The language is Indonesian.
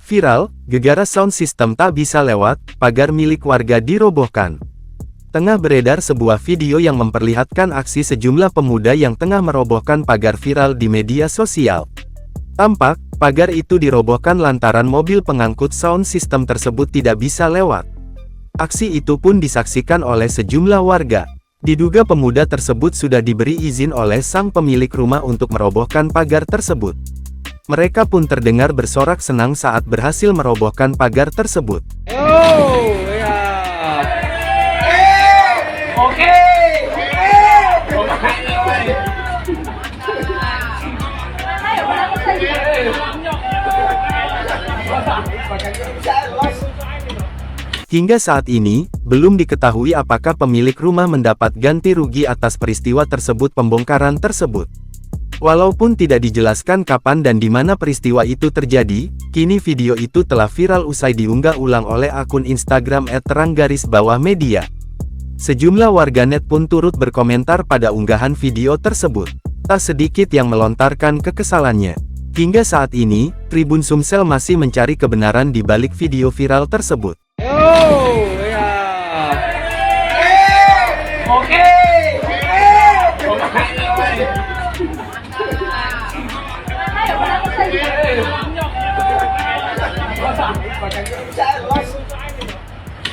Viral, gegara sound system tak bisa lewat, pagar milik warga dirobohkan. Tengah beredar sebuah video yang memperlihatkan aksi sejumlah pemuda yang tengah merobohkan pagar viral di media sosial. Tampak, pagar itu dirobohkan lantaran mobil pengangkut sound system tersebut tidak bisa lewat. Aksi itu pun disaksikan oleh sejumlah warga. Diduga pemuda tersebut sudah diberi izin oleh sang pemilik rumah untuk merobohkan pagar tersebut. Mereka pun terdengar bersorak senang saat berhasil merobohkan pagar tersebut. Oh, ya. Oke. Hingga saat ini, belum diketahui apakah pemilik rumah mendapat ganti rugi atas peristiwa tersebut pembongkaran tersebut. Walaupun tidak dijelaskan kapan dan di mana peristiwa itu terjadi, kini video itu telah viral usai diunggah ulang oleh akun Instagram @terang_media. Sejumlah warganet pun turut berkomentar pada unggahan video tersebut. Tak sedikit yang melontarkan kekesalannya. Hingga saat ini, Tribun Sumsel masih mencari kebenaran di balik video viral tersebut. Oh.